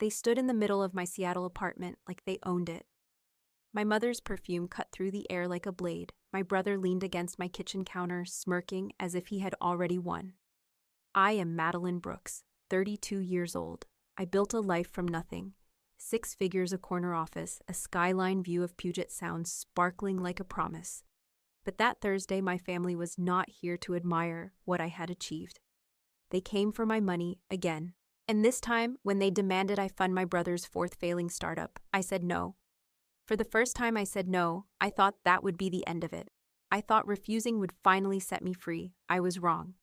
They stood in the middle of my Seattle apartment like they owned it. My mother's perfume cut through the air like a blade. My brother leaned against my kitchen counter, smirking as if he had already won. I am Madeline Brooks, 32 years old. I built a life from nothing. 6 figures, a corner office, a skyline view of Puget Sound sparkling like a promise. But that Thursday, my family was not here to admire what I had achieved. They came for my money again. And this time, when they demanded I fund my brother's 4th failing startup, I said no. For the first time I said no, I thought that would be the end of it. I thought refusing would finally set me free. I was wrong.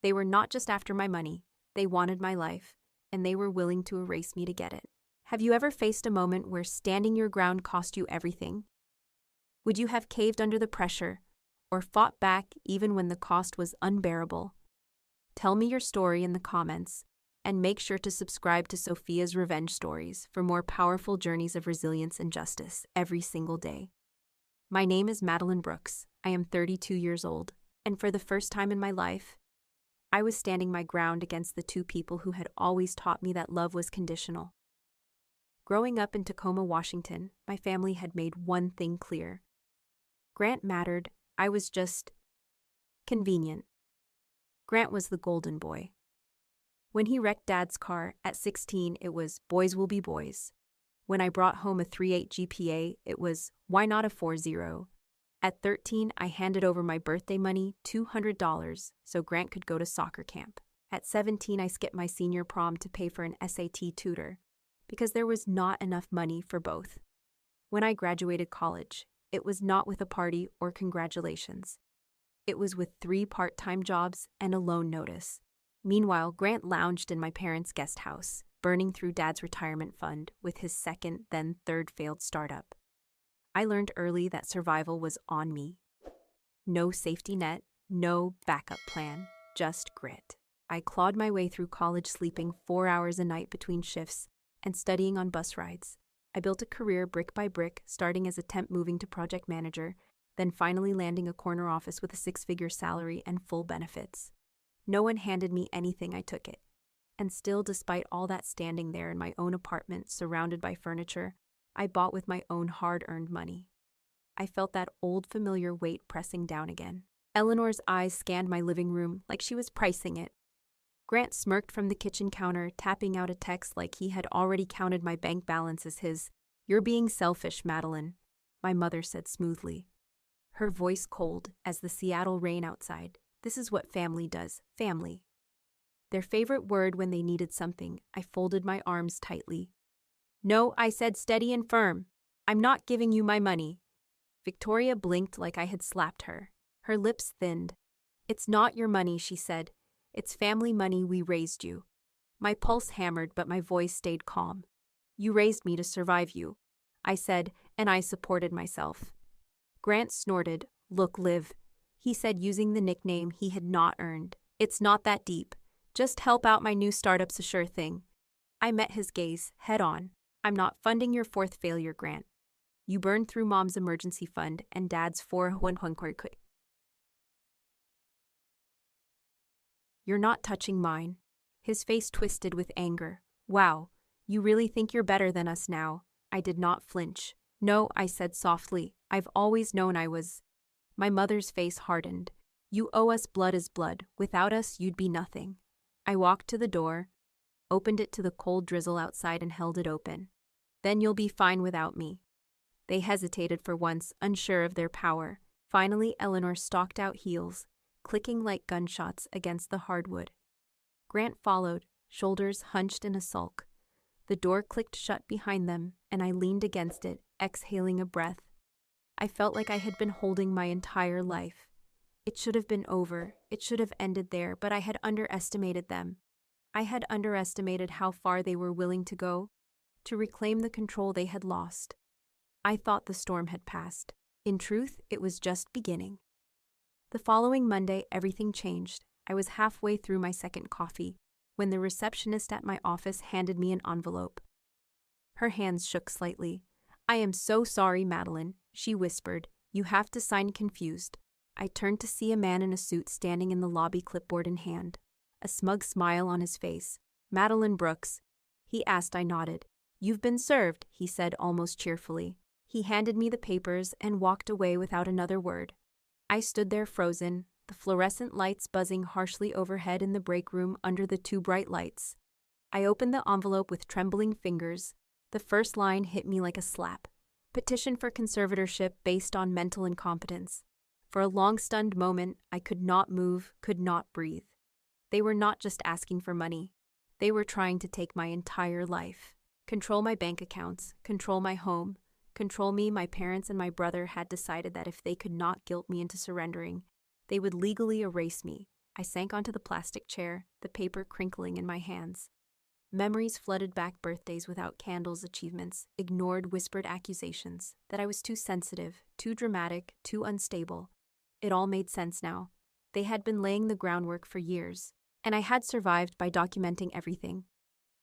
They were not just after my money. They wanted my life, and they were willing to erase me to get it. Have you ever faced a moment where standing your ground cost you everything? Would you have caved under the pressure, or fought back even when the cost was unbearable? Tell me your story in the comments, and make sure to subscribe to Sophia's Revenge Stories for more powerful journeys of resilience and justice every single day. My name is Madeline Brooks. I am 32 years old, and for the first time in my life, I was standing my ground against the 2 people who had always taught me that love was conditional. Growing up in Tacoma, Washington, my family had made one thing clear. Grant mattered. I was just convenient. Grant was the golden boy. When he wrecked Dad's car at 16, it was boys will be boys. When I brought home a 3.8 GPA, it was why not a 4.0? At 13, I handed over my birthday money, $200, so Grant could go to soccer camp. At 17, I skipped my senior prom to pay for an SAT tutor, because there was not enough money for both. When I graduated college, it was not with a party or congratulations. It was with 3 part-time jobs and a loan notice. Meanwhile, Grant lounged in my parents' guest house, burning through Dad's retirement fund with his 2nd, then 3rd failed startup. I learned early that survival was on me. No safety net, no backup plan, just grit. I clawed my way through college, sleeping 4 hours a night between shifts and studying on bus rides. I built a career brick by brick, starting as a temp, moving to project manager, then finally landing a corner office with a 6-figure salary and full benefits. No one handed me anything, I took it. And still, despite all that, standing there in my own apartment, surrounded by furniture, I bought with my own hard-earned money. I felt that old familiar weight pressing down again. Eleanor's eyes scanned my living room like she was pricing it. Grant smirked from the kitchen counter, tapping out a text like he had already counted my bank balance as his. "You're being selfish, Madeline," my mother said smoothly. Her voice cold as the Seattle rain outside. This is what family does, family. Their favorite word when they needed something. I folded my arms tightly. "No," I said, steady and firm. "I'm not giving you my money." Victoria blinked like I had slapped her. Her lips thinned. "It's not your money," she said. "It's family money. We raised you." My pulse hammered, but my voice stayed calm. "You raised me to survive you," I said, and I supported myself. Grant snorted. "Look, Liv," he said, using the nickname he had not earned. "It's not that deep. Just help out my new startup's a sure thing." I met his gaze, head on. "I'm not funding your 4th failure, Grant. You burned through Mom's emergency fund and Dad's 401k. You're not touching mine." His face twisted with anger. "Wow, you really think you're better than us now?" I did not flinch. "No," I said softly. "I've always known I was." My mother's face hardened. "You owe us. Blood is blood. Without us, you'd be nothing." I walked to the door, opened it to the cold drizzle outside, and held it open. "Then you'll be fine without me." They hesitated for once, unsure of their power. Finally, Eleanor stalked out, heels clicking like gunshots against the hardwood. Grant followed, shoulders hunched in a sulk. The door clicked shut behind them, and I leaned against it, exhaling a breath. I felt like I had been holding my entire life. It should have been over. It should have ended there, but I had underestimated them. I had underestimated how far they were willing to go to reclaim the control they had lost. I thought the storm had passed. In truth, it was just beginning. The following Monday, everything changed. I was halfway through my 2nd coffee when the receptionist at my office handed me an envelope. Her hands shook slightly. "I am so sorry, Madeline," she whispered. "You have to sign." Confused, I turned to see a man in a suit standing in the lobby, clipboard in hand, a smug smile on his face. "Madeline Brooks," he asked. I nodded. You've been served, he said almost cheerfully. He handed me the papers and walked away without another word. I stood there frozen, the fluorescent lights buzzing harshly overhead in the break room under the two bright lights. I opened the envelope with trembling fingers. The first line hit me like a slap. Petition for conservatorship based on mental incompetence. For a long stunned moment, I could not move, could not breathe. They were not just asking for money. They were trying to take my entire life. Control my bank accounts, control my home, control me. My parents and my brother had decided that if they could not guilt me into surrendering, they would legally erase me. I sank onto the plastic chair, the paper crinkling in my hands. Memories flooded back: birthdays without candles, achievements, ignored whispered accusations, that I was too sensitive, too dramatic, too unstable. It all made sense now. They had been laying the groundwork for years, and I had survived by documenting everything.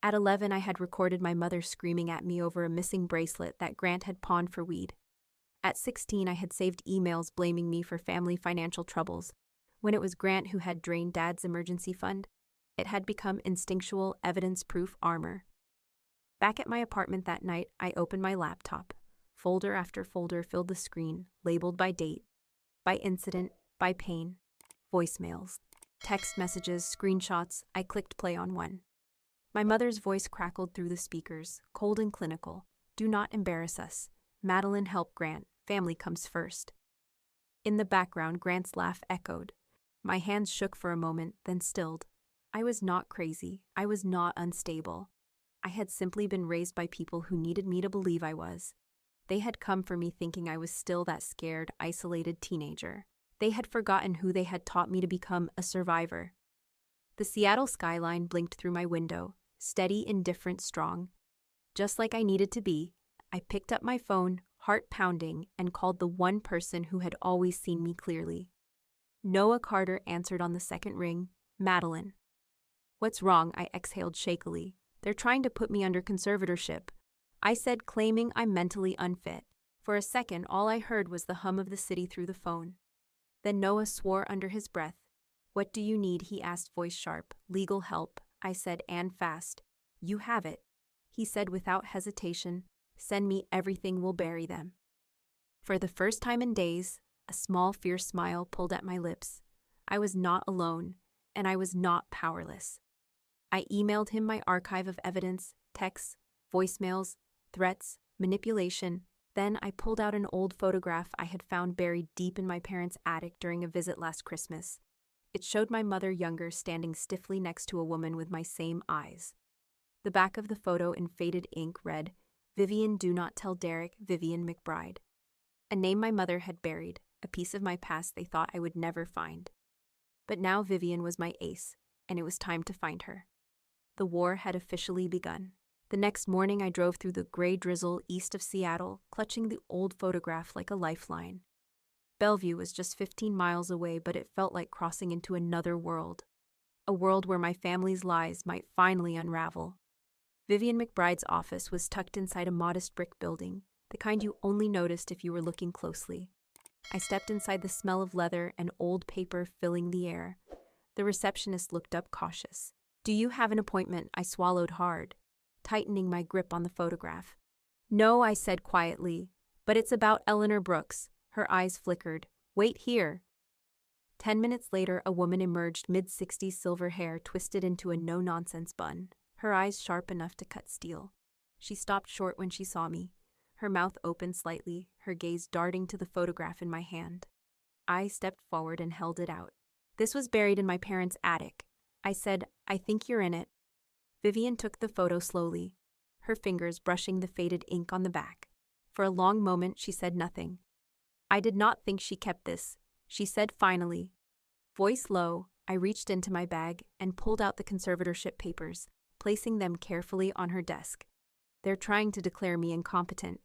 At 11, I had recorded my mother screaming at me over a missing bracelet that Grant had pawned for weed. At 16, I had saved emails blaming me for family financial troubles. When it was Grant who had drained Dad's emergency fund, it had become instinctual, evidence-proof armor. Back at my apartment that night, I opened my laptop. Folder after folder filled the screen, labeled by date, by incident, by pain. Voicemails, text messages, screenshots. I clicked play on one. My mother's voice crackled through the speakers, cold and clinical. Do not embarrass us. Madeline, help Grant. Family comes first. In the background, Grant's laugh echoed. My hands shook for a moment, then stilled. I was not crazy. I was not unstable. I had simply been raised by people who needed me to believe I was. They had come for me thinking I was still that scared, isolated teenager. They had forgotten who they had taught me to become: a survivor. The Seattle skyline blinked through my window, steady, indifferent, strong. Just like I needed to be, I picked up my phone, heart pounding, and called the one person who had always seen me clearly. Noah Carter answered on the second ring. Madeline. What's wrong? I exhaled shakily. They're trying to put me under conservatorship, I said, claiming I'm mentally unfit. For a second, all I heard was the hum of the city through the phone. Then Noah swore under his breath. What do you need? He asked, voice sharp. Legal help, I said, and fast. You have it, he said without hesitation. Send me everything, we'll bury them. For the first time in days, a small, fierce smile pulled at my lips. I was not alone, and I was not powerless. I emailed him my archive of evidence, texts, voicemails, threats, manipulation. Then I pulled out an old photograph I had found buried deep in my parents' attic during a visit last Christmas. It showed my mother younger, standing stiffly next to a woman with my same eyes. The back of the photo in faded ink read, Vivian, do not tell Derek, Vivian McBride. A name my mother had buried, a piece of my past they thought I would never find. But now Vivian was my ace, and it was time to find her. The war had officially begun. The next morning I drove through the gray drizzle east of Seattle, clutching the old photograph like a lifeline. Bellevue was just 15 miles away, but it felt like crossing into another world. A world where my family's lies might finally unravel. Vivian McBride's office was tucked inside a modest brick building, the kind you only noticed if you were looking closely. I stepped inside, the smell of leather and old paper filling the air. The receptionist looked up, cautious. Do you have an appointment? I swallowed hard, tightening my grip on the photograph. No, I said quietly, but it's about Eleanor Brooks. Her eyes flickered. Wait here. 10 minutes later, a woman emerged, mid-60s, silver hair twisted into a no-nonsense bun, her eyes sharp enough to cut steel. She stopped short when she saw me, her mouth open slightly, her gaze darting to the photograph in my hand. I stepped forward and held it out. This was buried in my parents' attic. I said, I think you're in it. Vivian took the photo slowly, her fingers brushing the faded ink on the back. For a long moment, she said nothing. I did not think she kept this, she said finally. Voice low, I reached into my bag and pulled out the conservatorship papers, placing them carefully on her desk. They're trying to declare me incompetent.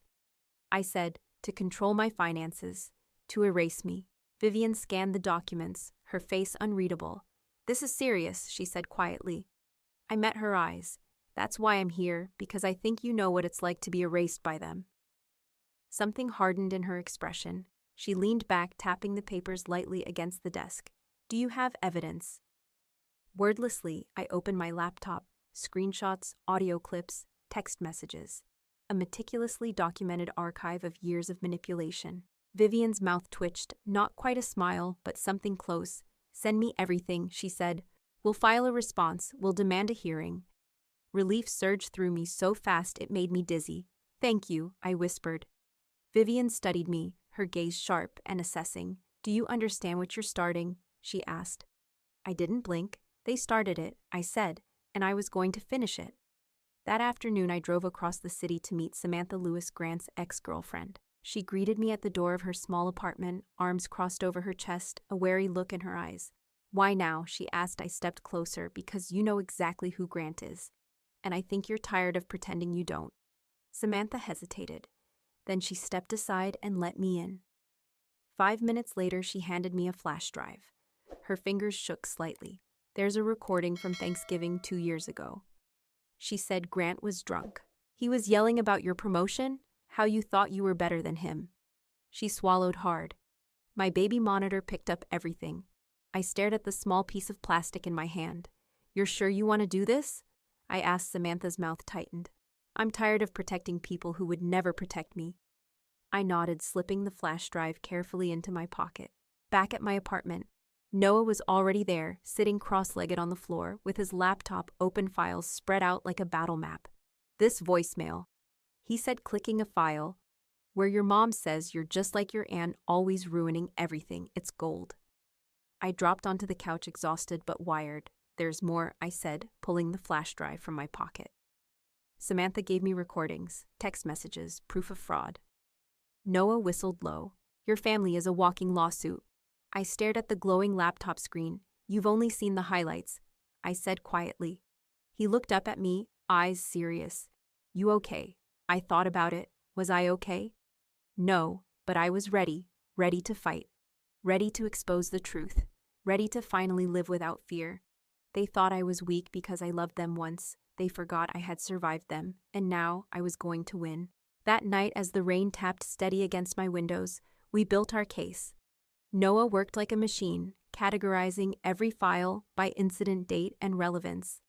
I said, to control my finances, to erase me. Vivian scanned the documents, her face unreadable. This is serious, she said quietly. I met her eyes. That's why I'm here, because I think you know what it's like to be erased by them. Something hardened in her expression. She leaned back, tapping the papers lightly against the desk. Do you have evidence? Wordlessly, I opened my laptop, Screenshots, audio clips, text messages. A meticulously documented archive of years of manipulation. Vivian's mouth twitched, not quite a smile, but something close. "Send me everything," she said. "We'll file a response, we'll demand a hearing." Relief surged through me so fast it made me dizzy. "Thank you," I whispered. Vivian studied me, her gaze sharp and assessing. "Do you understand what you're starting?" she asked. I didn't blink. "They started it," I said, "and I was going to finish it." That afternoon I drove across the city to meet Samantha Lewis Grant's ex-girlfriend. She greeted me at the door of her small apartment, arms crossed over her chest, a wary look in her eyes. "Why now?" she asked. I stepped closer. "Because you know exactly who Grant is. And I think you're tired of pretending you don't." Samantha hesitated. Then she stepped aside and let me in. 5 minutes later, she handed me a flash drive. Her fingers shook slightly. "There's a recording from Thanksgiving 2 years ago." She said Grant was drunk. "He was yelling about your promotion, how you thought you were better than him." She swallowed hard. My baby monitor picked up everything. I stared at the small piece of plastic in my hand. "You're sure you want to do this?" I asked. Samantha's mouth tightened. "I'm tired of protecting people who would never protect me." I nodded, slipping the flash drive carefully into my pocket. Back at my apartment, Noah was already there, sitting cross-legged on the floor, with his laptop open, files spread out like a battle map. "This voicemail," he said, clicking a file, "where your mom says you're just like your aunt, always ruining everything. It's gold." I dropped onto the couch, exhausted but wired. "There's more," I said, pulling the flash drive from my pocket. Samantha gave me recordings, text messages, proof of fraud. Noah whistled low. "Your family is a walking lawsuit." I stared at the glowing laptop screen. "You've only seen the highlights," I said quietly. He looked up at me, eyes serious. "You okay?" I thought about it. Was I okay? No, but I was ready to fight. Ready to expose the truth. Ready to finally live without fear. They thought I was weak because I loved them once. They forgot I had survived them, and now I was going to win. That night, as the rain tapped steady against my windows, we built our case. Noah worked like a machine, categorizing every file by incident date and relevance.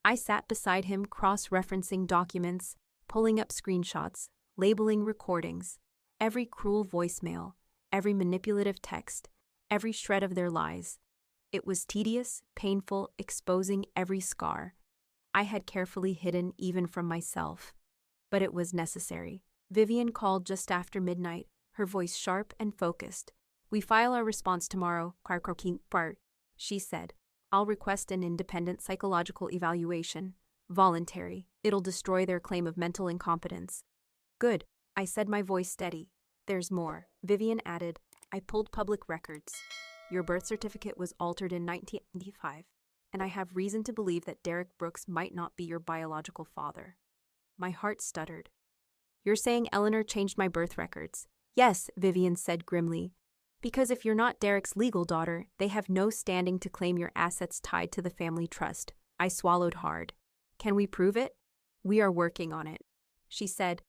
I sat beside him, cross-referencing documents, pulling up screenshots, labeling recordings, every cruel voicemail, every manipulative text, every shred of their lies. It was tedious, painful, exposing every scar I had carefully hidden even from myself. But it was necessary. Vivian called just after midnight, her voice sharp and focused. "We file our response tomorrow, she said. "I'll request an independent psychological evaluation. Voluntary. It'll destroy their claim of mental incompetence." "Good," I said, my voice steady. "There's more," Vivian added. "I pulled public records. Your birth certificate was altered in 1995, and I have reason to believe that Derek Brooks might not be your biological father." My heart stuttered. "You're saying Eleanor changed my birth records?" "Yes," Vivian said grimly. "Because if you're not Derek's legal daughter, they have no standing to claim your assets tied to the family trust." I swallowed hard. "Can we prove it?" "We are working on it," she said.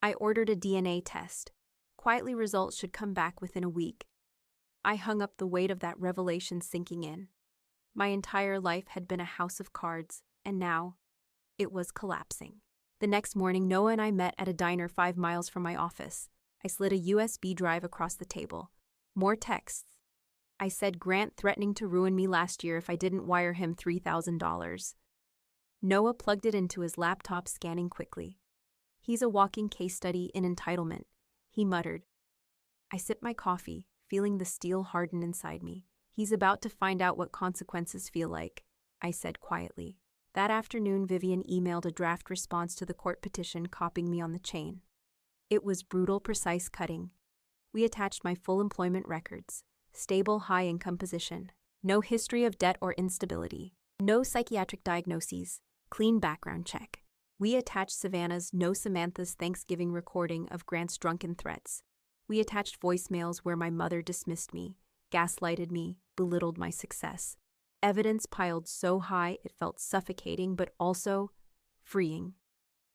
"I ordered a DNA test. Quietly, results should come back within a week." I hung up, the weight of that revelation sinking in. My entire life had been a house of cards, and now it was collapsing. The next morning, Noah and I met at a diner 5 miles from my office. I slid a USB drive across the table. More texts. I said Grant threatening to ruin me last year if I didn't wire him $3,000. Noah plugged it into his laptop, scanning quickly. "He's a walking case study in entitlement," he muttered. I sipped my coffee, feeling the steel harden inside me. "He's about to find out what consequences feel like," I said quietly. That afternoon, Vivian emailed a draft response to the court petition, copying me on the chain. It was brutal, precise, cutting. We attached my full employment records, stable, high-income position, no history of debt or instability, no psychiatric diagnoses, clean background check. We attached Samantha's Thanksgiving recording of Grant's drunken threats. We attached voicemails where my mother dismissed me, gaslighted me, belittled my success. Evidence piled so high it felt suffocating, but also freeing.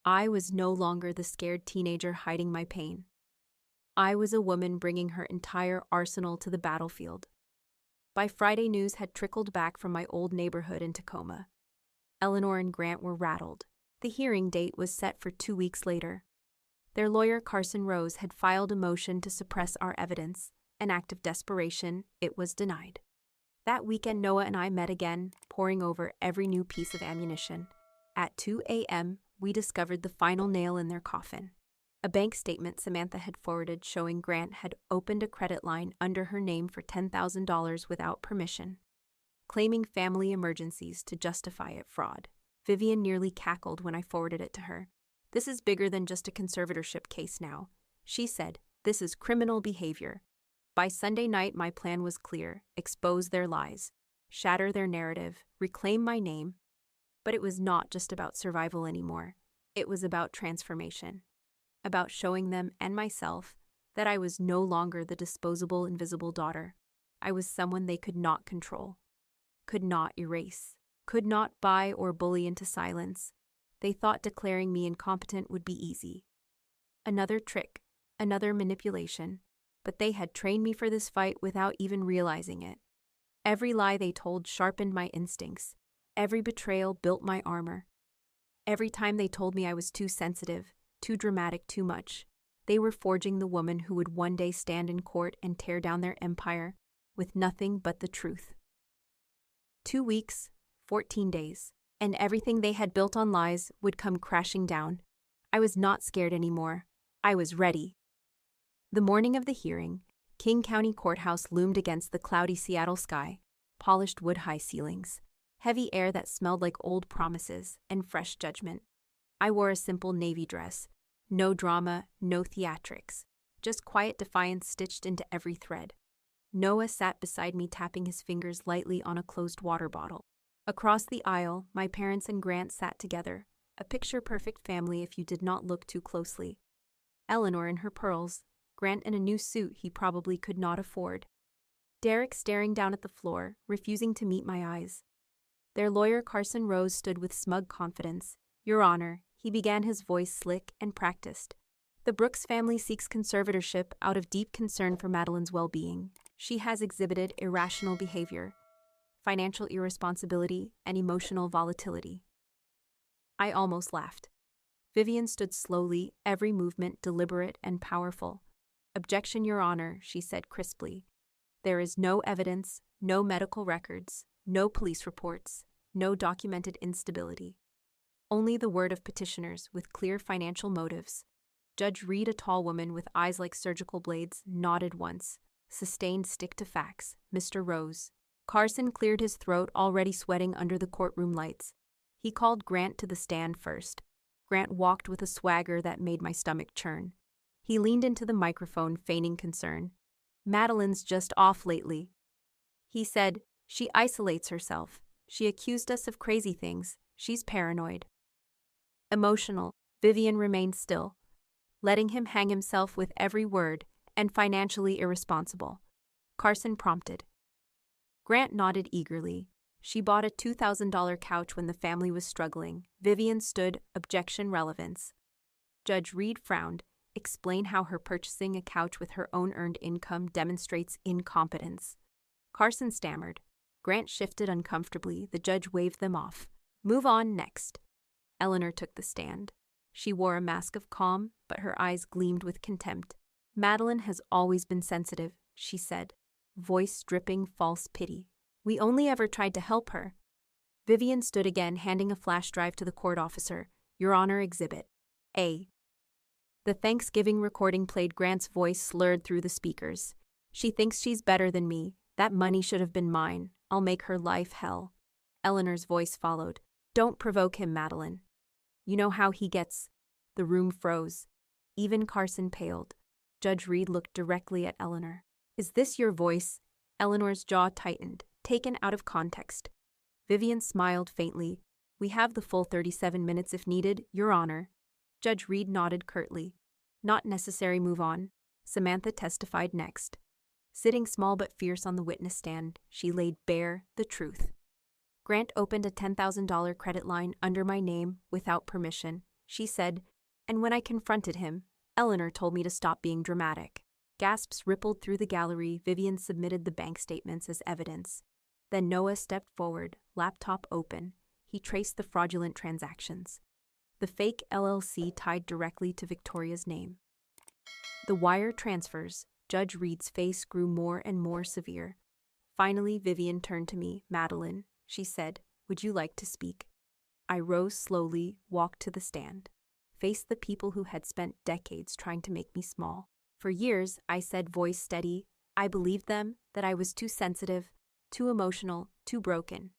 I was no longer the scared teenager hiding my pain. I was a woman bringing her entire arsenal to the battlefield. By Friday, news had trickled back from my old neighborhood in Tacoma. Eleanor and Grant were rattled. The hearing date was set for 2 weeks later. Their lawyer, Carson Rose, had filed a motion to suppress our evidence. An act of desperation, it was denied. That weekend, Noah and I met again, poring over every new piece of ammunition. At 2 a.m., we discovered the final nail in their coffin. A bank statement Samantha had forwarded showing Grant had opened a credit line under her name for $10,000 without permission, claiming family emergencies to justify it fraud. Vivian nearly cackled when I forwarded it to her. "This is bigger than just a conservatorship case now," she said. "This is criminal behavior." By Sunday night, my plan was clear: expose their lies, shatter their narrative, reclaim my name. But it was not just about survival anymore. It was about transformation, about showing them and myself that I was no longer the disposable, invisible daughter. I was someone they could not control, could not erase, could not buy or bully into silence. They thought declaring me incompetent would be easy. Another trick, another manipulation, but they had trained me for this fight without even realizing it. Every lie they told sharpened my instincts. Every betrayal built my armor. Every time they told me I was too sensitive, too dramatic, too much, they were forging the woman who would one day stand in court and tear down their empire with nothing but the truth. 2 weeks, 14 days, and everything they had built on lies would come crashing down. I was not scared anymore. I was ready. The morning of the hearing, King County Courthouse loomed against the cloudy Seattle sky, polished wood-high ceilings, heavy air that smelled like old promises and fresh judgment. I wore a simple navy dress. No drama, no theatrics, just quiet defiance stitched into every thread. Noah sat beside me, tapping his fingers lightly on a closed water bottle. Across the aisle, my parents and Grant sat together, a picture-perfect family if you did not look too closely. Eleanor in her pearls, Grant in a new suit he probably could not afford. Derek staring down at the floor, refusing to meet my eyes. Their lawyer, Carson Rose, stood with smug confidence. "Your Honor," he began, his voice slick and practiced. "The Brooks family seeks conservatorship out of deep concern for Madeline's well-being. She has exhibited irrational behavior, financial irresponsibility, and emotional volatility." I almost laughed. Vivian stood slowly, every movement deliberate and powerful. "Objection, Your Honor," she said crisply. "There is no evidence, no medical records, no police reports, no documented instability. Only the word of petitioners with clear financial motives." Judge Reed, a tall woman with eyes like surgical blades, nodded once. Sustained, "Stick to facts, Mr. Rose." Carson cleared his throat, already sweating under the courtroom lights. He called Grant to the stand first. Grant walked with a swagger that made my stomach churn. He leaned into the microphone, feigning concern. "Madeline's just off lately," he said. "She isolates herself. She accused us of crazy things. She's paranoid." Emotional, Vivian remained still, letting him hang himself with every word, and financially irresponsible. Carson prompted. Grant nodded eagerly. "She bought a $2,000 couch when the family was struggling." Vivian stood, "Objection, relevance." Judge Reed frowned. "Explain how her purchasing a couch with her own earned income demonstrates incompetence." Carson stammered. Grant shifted uncomfortably. The judge waved them off. "Move on, next." Eleanor took the stand. She wore a mask of calm, but her eyes gleamed with contempt. "Madeline has always been sensitive," she said, voice dripping false pity. "We only ever tried to help her." Vivian stood again, handing a flash drive to the court officer. "Your Honor, Exhibit A." The Thanksgiving recording played. Grant's voice slurred through the speakers. "She thinks she's better than me. That money should have been mine. I'll make her life hell." Eleanor's voice followed. "Don't provoke him, Madeline. You know how he gets." The room froze. Even Carson paled. Judge Reed looked directly at Eleanor. "Is this your voice?" Eleanor's jaw tightened, taken out of context. Vivian smiled faintly. "We have the full 37 minutes if needed, Your Honor." Judge Reed nodded curtly. "Not necessary, move on." Samantha testified next. Sitting small but fierce on the witness stand, she laid bare the truth. "Grant opened a $10,000 credit line under my name without permission," she said, "and when I confronted him, Eleanor told me to stop being dramatic." Gasps rippled through the gallery. Vivian submitted the bank statements as evidence. Then Noah stepped forward, laptop open. He traced the fraudulent transactions. The fake LLC tied directly to Victoria's name. The wire transfers. Judge Reed's face grew more and more severe. Finally, Vivian turned to me. "Madeline," she said, "would you like to speak?" I rose slowly, walked to the stand, faced the people who had spent decades trying to make me small. "For years," I said, voice steady, "I believed them, that I was too sensitive, too emotional, too broken."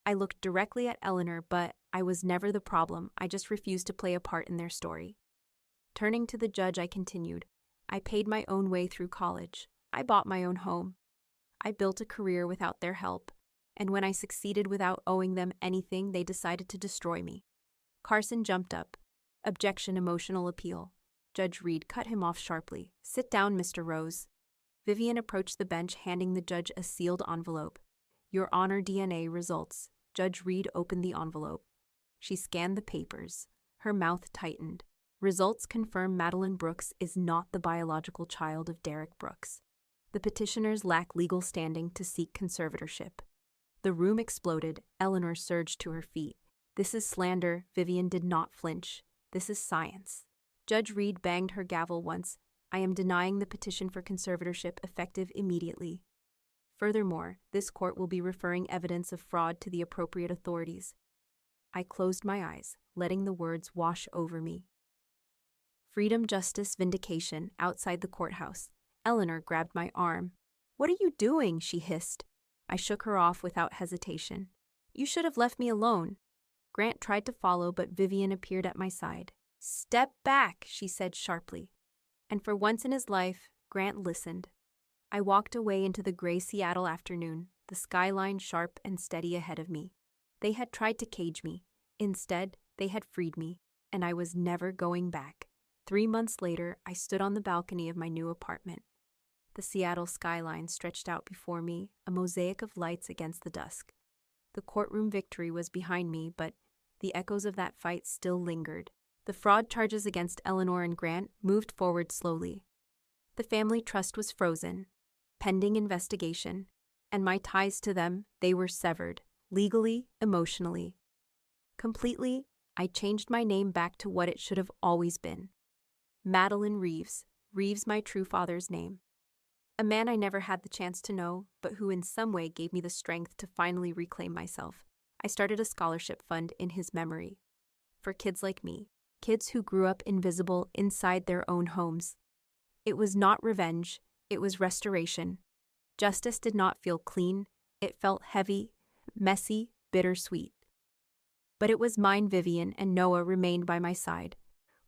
I looked directly at Eleanor, but I was never the problem. I just refused to play a part in their story. Turning to the judge, I continued, "I paid my own way through college. I bought my own home. I built a career without their help, and when I succeeded without owing them anything, they decided to destroy me." Carson jumped up. "Objection, emotional appeal." Judge Reed cut him off sharply. "Sit down, Mr. Rose." Vivian approached the bench, handing the judge a sealed envelope. "Your Honor, DNA results." Judge Reed opened the envelope. She scanned the papers. Her mouth tightened. "Results confirm Madeline Brooks is not the biological child of Derek Brooks. The petitioners lack legal standing to seek conservatorship." The room exploded. Eleanor surged to her feet. "This is slander." Vivian did not flinch. "This is science." Judge Reed banged her gavel once. "I am denying the petition for conservatorship effective immediately. Furthermore, this court will be referring evidence of fraud to the appropriate authorities." I closed my eyes, letting the words wash over me. Freedom, justice, vindication. Outside the courthouse, Eleanor grabbed my arm. "What are you doing?" she hissed. I shook her off without hesitation. "You should have left me alone." Grant tried to follow, but Vivian appeared at my side. "Step back," she said sharply. And for once in his life, Grant listened. I walked away into the gray Seattle afternoon, the skyline sharp and steady ahead of me. They had tried to cage me. Instead, they had freed me, and I was never going back. 3 months later, I stood on the balcony of my new apartment. The Seattle skyline stretched out before me, a mosaic of lights against the dusk. The courtroom victory was behind me, but the echoes of that fight still lingered. The fraud charges against Eleanor and Grant moved forward slowly. The family trust was frozen, pending investigation, and my ties to them, they were severed, legally, emotionally. Completely, I changed my name back to what it should have always been. Madeline Reeves, Reeves my true father's name. A man I never had the chance to know, but who in some way gave me the strength to finally reclaim myself. I started a scholarship fund in his memory. For kids like me, kids who grew up invisible inside their own homes. It was not revenge, it was restoration. Justice did not feel clean, it felt heavy, messy, bittersweet. But it was mine. Vivian and Noah remained by my side.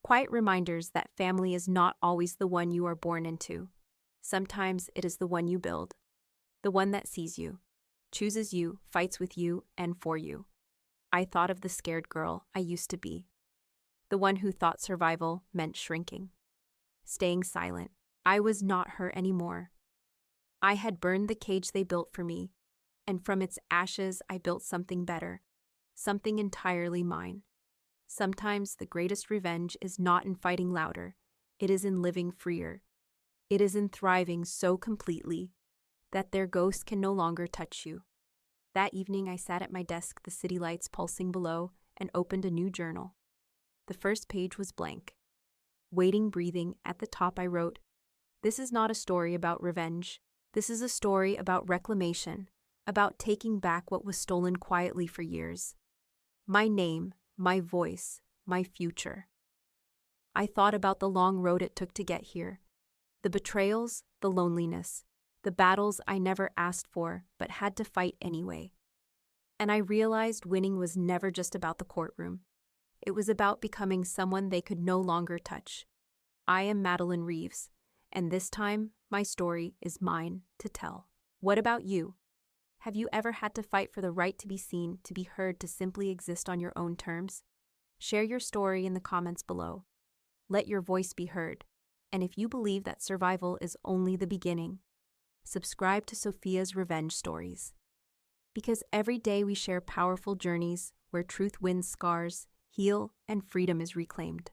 Quiet reminders that family is not always the one you are born into. Sometimes it is the one you build. The one that sees you, chooses you, fights with you, and for you. I thought of the scared girl I used to be. The one who thought survival meant shrinking. Staying silent. I was not her anymore. I had burned the cage they built for me, and from its ashes I built something better, something entirely mine. Sometimes the greatest revenge is not in fighting louder, it is in living freer. It is in thriving so completely that their ghost can no longer touch you. That evening I sat at my desk, the city lights pulsing below, and opened a new journal. The first page was blank. Waiting, breathing, at the top I wrote, "This is not a story about revenge. This is a story about reclamation, about taking back what was stolen quietly for years. My name, my voice, my future." I thought about the long road it took to get here. The betrayals, the loneliness, the battles I never asked for but had to fight anyway. And I realized winning was never just about the courtroom. It was about becoming someone they could no longer touch. I am Madeline Reeves, and this time my story is mine to tell. What about you? Have you ever had to fight for the right to be seen, to be heard, to simply exist on your own terms? Share your story in the comments below. Let your voice be heard. And if you believe that survival is only the beginning, subscribe to Sophia's Revenge Stories. Because every day we share powerful journeys where truth wins scars, heal, and freedom is reclaimed.